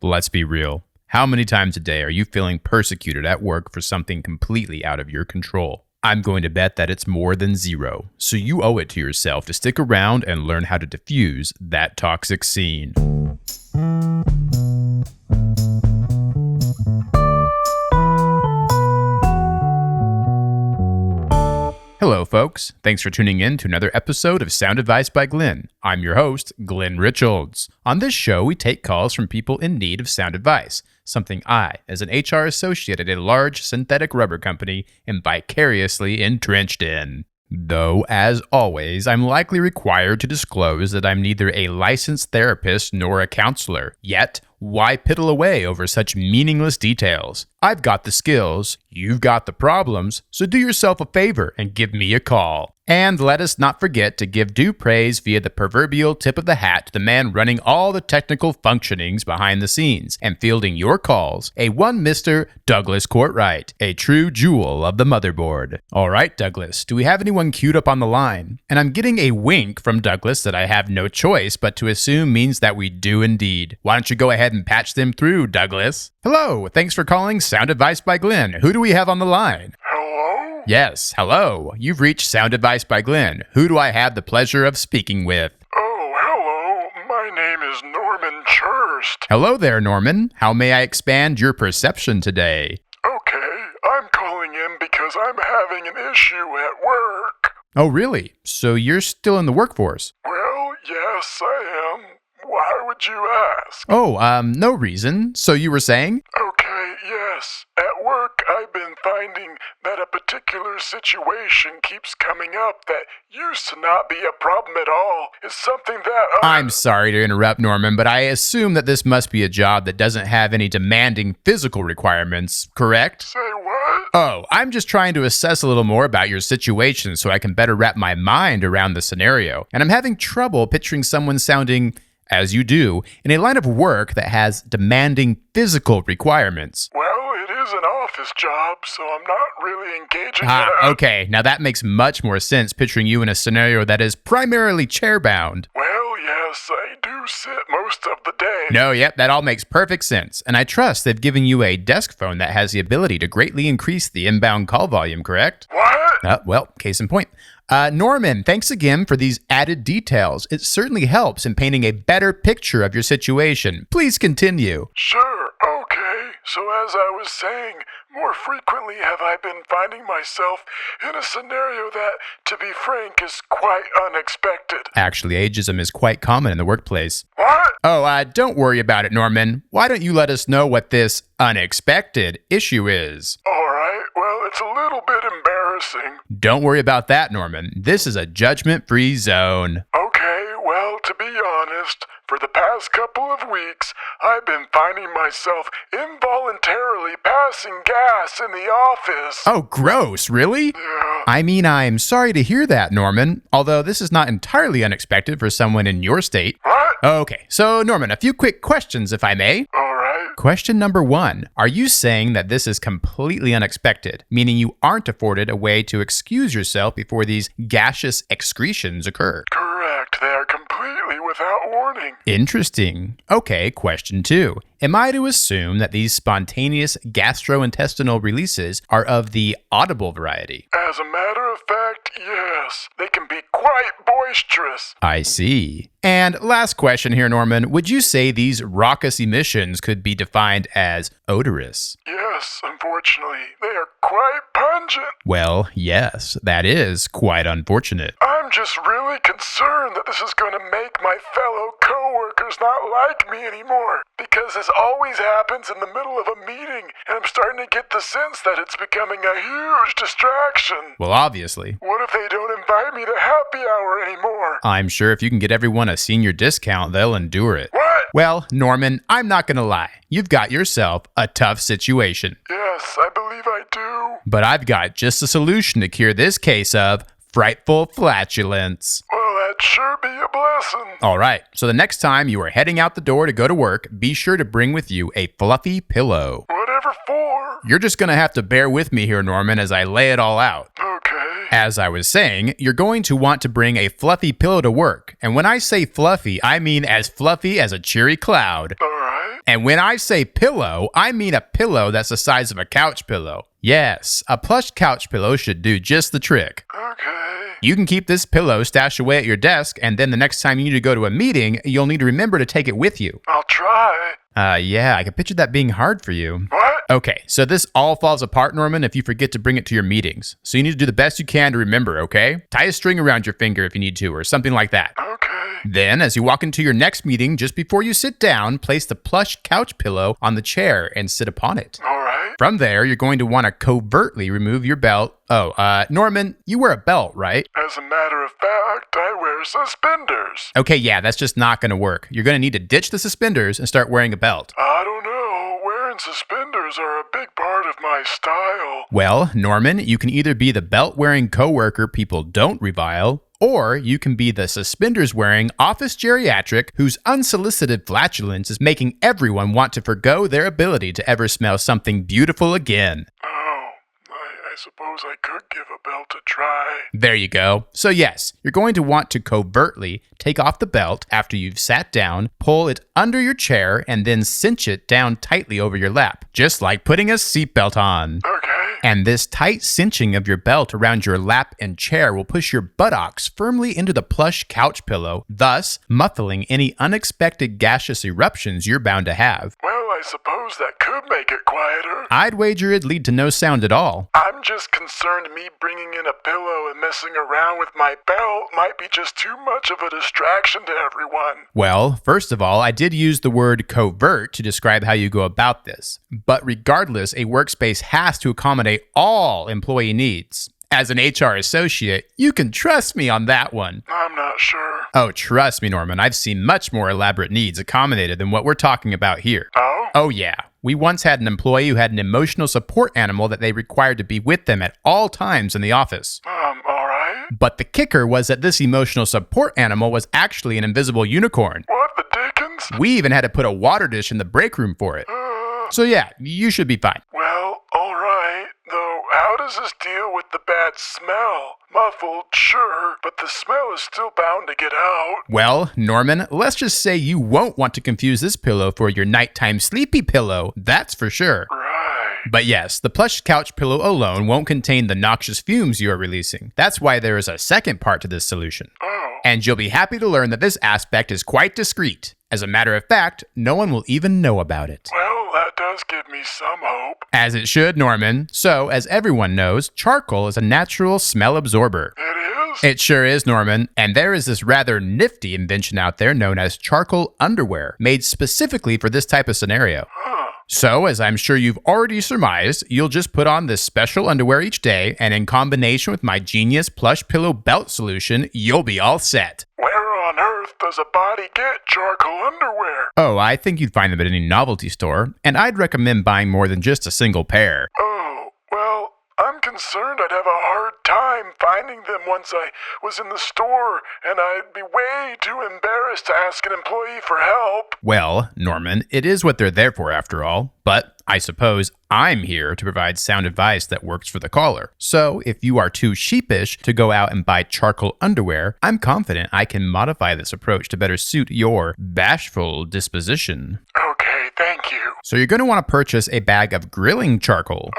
Let's be real. How many times a day are you feeling persecuted at work for something completely out of your control? I'm going to bet that it's more than zero, so you owe it to yourself to stick around and learn how to diffuse that toxic scene. Hello, folks. Thanks for tuning in to another episode of Sound Advice by Glen. I'm your host, Glen Ritchalds. On this show, we take calls from people in need of sound advice, something I, as an HR associate at a large synthetic rubber company, am vicariously entrenched in. Though, as always, I'm likely required to disclose that I'm neither a licensed therapist nor a counselor. Yet, why piddle away over such meaningless details? I've got the skills, you've got the problems, so do yourself a favor and give me a call. And let us not forget to give due praise via the proverbial tip of the hat to the man running all the technical functionings behind the scenes and fielding your calls, a one Mr. Douglas Courtwright, a true jewel of the motherboard. All right, Douglas, do we have anyone queued up on the line? And I'm getting a wink from Douglas that I have no choice but to assume means that we do indeed. Why don't you go ahead and patch them through, Douglas? Hello, thanks for calling Sound Advice by Glen. Who do we have on the line? Hello? Yes, hello. You've reached Sound Advice by Glen. Who do I have the pleasure of speaking with? Oh, hello. My name is Norman Churst. Hello there, Norman. How may I expand your perception today? Okay, I'm calling in because I'm having an issue at work. Oh, really? So you're still in the workforce? Well, yes, I am. Why would you ask? Oh, no reason. So you were saying? Okay, yes. At work, I've been finding that a particular situation keeps coming up that used to not be a problem at all. It's something that I'm sorry to interrupt, Norman, but I assume that this must be a job that doesn't have any demanding physical requirements, correct? Say what? Oh, I'm just trying to assess a little more about your situation so I can better wrap my mind around the scenario. And I'm having trouble picturing someone sounding, as you do, in a line of work that has demanding physical requirements. Well, it is an office job, so I'm not really engaging Okay, now that makes much more sense picturing you in a scenario that is primarily chair-bound. Well, yes, I do sit most of the day. No, yep, that all makes perfect sense. And I trust they've given you a desk phone that has the ability to greatly increase the inbound call volume, correct? What? Well, case in point. Norman, thanks again for these added details. It certainly helps in painting a better picture of your situation. Please continue. Sure, okay. So as I was saying, more frequently have I been finding myself in a scenario that, to be frank, is quite unexpected. Actually, ageism is quite common in the workplace. What? Oh, don't worry about it, Norman. Why don't you let us know what this unexpected issue is? All right, well, it's a little bit embarrassing. Don't worry about that, Norman. This is a judgment-free zone. Okay, well, to be honest, for the past couple of weeks, I've been finding myself involuntarily passing gas in the office. Oh, gross, really? Yeah. I mean, I'm sorry to hear that, Norman, although this is not entirely unexpected for someone in your state. What? Okay, so Norman, a few quick questions, if I may. All right. Question number 1. Are you saying that this is completely unexpected, meaning you aren't afforded a way to excuse yourself before these gaseous excretions occur? Correct. They are completely without warning. Interesting. Okay, question 2. Am I to assume that these spontaneous gastrointestinal releases are of the audible variety? As a matter of fact, yes. They can be quite boisterous. I see. And last question here, Norman. Would you say these raucous emissions could be defined as odorous? Yes, unfortunately. They are quite pungent. Well, yes, that is quite unfortunate. I'm just really concerned that this is going to make my fellow coworkers not like me anymore. Because this always happens in the middle of a meeting, and I'm starting to get the sense that it's becoming a huge distraction. Well, obviously. What if they don't invite me to happy hour anymore? I'm sure if you can get everyone a senior discount, they'll endure it. What? Well, Norman, I'm not going to lie. You've got yourself a tough situation. Yes, I believe I do. But I've got just a solution to cure this case of frightful flatulence. Well, that'd sure be a blessing. All right, so the next time you are heading out the door to go to work, be sure to bring with you a fluffy pillow. Whatever for. You're just going to have to bear with me here, Norman, as I lay it all out. Okay. As I was saying, you're going to want to bring a fluffy pillow to work. And when I say fluffy, I mean as fluffy as a cheery cloud. All right. And when I say pillow, I mean a pillow that's the size of a couch pillow. Yes, a plush couch pillow should do just the trick. Okay. You can keep this pillow stashed away at your desk, and then the next time you need to go to a meeting, you'll need to remember to take it with you. I'll try. Yeah, I can picture that being hard for you. What? Okay, so this all falls apart, Norman, if you forget to bring it to your meetings. So you need to do the best you can to remember, okay? Tie a string around your finger if you need to, or something like that. Okay. Then, as you walk into your next meeting, just before you sit down, place the plush couch pillow on the chair and sit upon it. All right. From there, you're going to want to covertly remove your belt. Norman, you wear a belt, right? As a matter of fact, I wear suspenders. Okay, yeah, that's just not going to work. You're going to need to ditch the suspenders and start wearing a belt. I don't know. Wearing suspenders are a big part of my style. Well, Norman, you can either be the belt-wearing coworker people don't revile, or you can be the suspenders-wearing office geriatric whose unsolicited flatulence is making everyone want to forgo their ability to ever smell something beautiful again. Oh, I suppose I could give a belt a try. There you go. So yes, you're going to want to covertly take off the belt after you've sat down, pull it under your chair, and then cinch it down tightly over your lap, just like putting a seatbelt on. Okay. And this tight cinching of your belt around your lap and chair will push your buttocks firmly into the plush couch pillow, thus muffling any unexpected gaseous eruptions you're bound to have. Well, I suppose that could make it quieter. I'd wager it'd lead to no sound at all. I'm just concerned me bringing in a pillow and messing around with my belt might be just too much of a distraction to everyone. Well, first of all, I did use the word covert to describe how you go about this. But regardless, a workspace has to accommodate all employee needs. As an HR associate, you can trust me on that one. I'm not sure. Oh, trust me, Norman, I've seen much more elaborate needs accommodated than what we're talking about here. Oh? Oh, yeah. We once had an employee who had an emotional support animal that they required to be with them at all times in the office. All right. But the kicker was that this emotional support animal was actually an invisible unicorn. What the dickens? We even had to put a water dish in the break room for it. So yeah, you should be fine. Well, all right. Though, how does this deal with the bad smell? Muffled, sure, but the smell is still bound to get out. Well, Norman, let's just say you won't want to confuse this pillow for your nighttime sleepy pillow, that's for sure. Right. But yes, the plush couch pillow alone won't contain the noxious fumes you are releasing. That's why there is a second part to this solution. Oh. And you'll be happy to learn that this aspect is quite discreet. As a matter of fact, no one will even know about it. Well, that does give me some hope. As it should, Norman. So, as everyone knows, charcoal is a natural smell absorber. It is? It sure is, Norman. And there is this rather nifty invention out there known as charcoal underwear, made specifically for this type of scenario. Huh. So, as I'm sure you've already surmised, you'll just put on this special underwear each day, and in combination with my genius plush pillow belt solution, you'll be all set. Where on earth does a body get charcoal underwear? Oh, I think you'd find them at any novelty store, and I'd recommend buying more than just a single pair. Oh, well, I'm concerned I'd have a hard time finding them once I was in the store, and I'd be way too embarrassed to ask an employee for help. Well, Norman, it is what they're there for after all, but I suppose I'm here to provide sound advice that works for the caller. So if you are too sheepish to go out and buy charcoal underwear, I'm confident I can modify this approach to better suit your bashful disposition. Okay, thank you. So you're going to want to purchase a bag of grilling charcoal.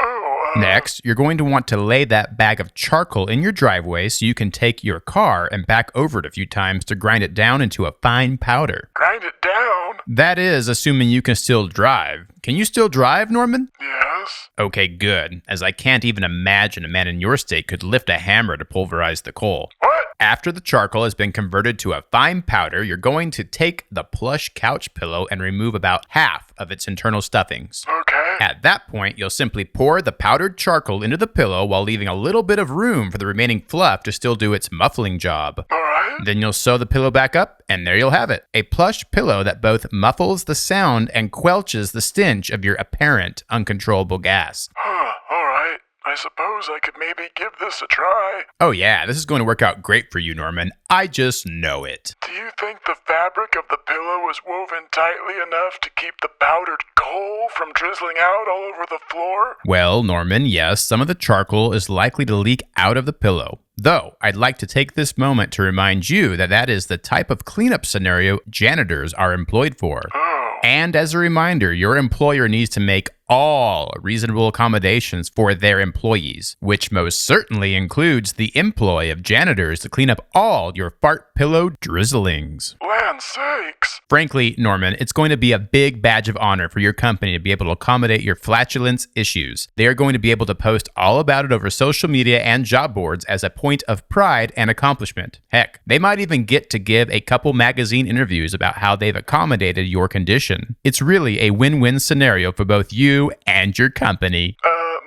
Next, you're going to want to lay that bag of charcoal in your driveway so you can take your car and back over it a few times to grind it down into a fine powder. Grind it down? That is, assuming you can still drive. Can you still drive, Norman? Yes. Okay, good, as I can't even imagine a man in your state could lift a hammer to pulverize the coal. What? After the charcoal has been converted to a fine powder, you're going to take the plush couch pillow and remove about half of its internal stuffings. Okay. At that point, you'll simply pour the powdered charcoal into the pillow while leaving a little bit of room for the remaining fluff to still do its muffling job. All right. Then you'll sew the pillow back up, and there you'll have it. A plush pillow that both muffles the sound and quelches the stench of your apparent uncontrollable gas. Huh, all right. I suppose I could maybe give this a try. Oh yeah, this is going to work out great for you, Norman. I just know it. Do you think the fabric of the pillow was woven tightly enough to keep the powdered coal from drizzling out all over the floor? Well, Norman, yes, some of the charcoal is likely to leak out of the pillow. Though, I'd like to take this moment to remind you that that is the type of cleanup scenario janitors are employed for. Oh, And as a reminder, your employer needs to make all reasonable accommodations for their employees, which most certainly includes the employ of janitors to clean up all your fart pillow drizzlings. Land sakes. Frankly, Norman, it's going to be a big badge of honor for your company to be able to accommodate your flatulence issues. They are going to be able to post all about it over social media and job boards as a point of pride and accomplishment. Heck, they might even get to give a couple magazine interviews about how they've accommodated your condition. It's really a win-win scenario for both you and your company.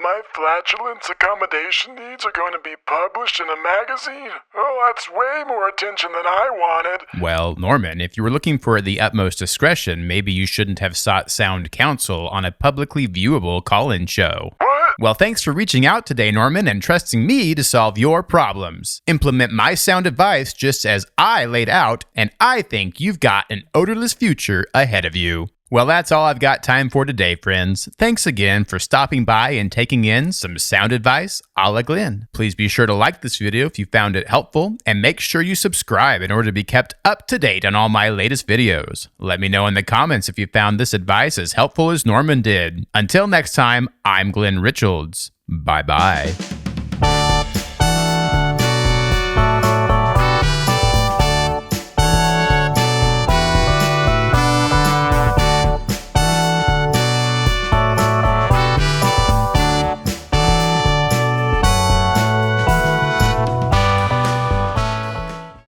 My flatulence accommodation needs are going to be published in a magazine? Oh, that's way more attention than I wanted. Well, Norman, if you were looking for the utmost discretion, maybe you shouldn't have sought sound counsel on a publicly viewable call-in show. What? Well, thanks for reaching out today, Norman, and trusting me to solve your problems. Implement my sound advice just as I laid out, and I think you've got an odorless future ahead of you. Well, that's all I've got time for today, friends. Thanks again for stopping by and taking in some sound advice a la Glen. Please be sure to like this video if you found it helpful, and make sure you subscribe in order to be kept up to date on all my latest videos. Let me know in the comments if you found this advice as helpful as Norman did. Until next time, I'm Glen Ritchalds. Bye-bye.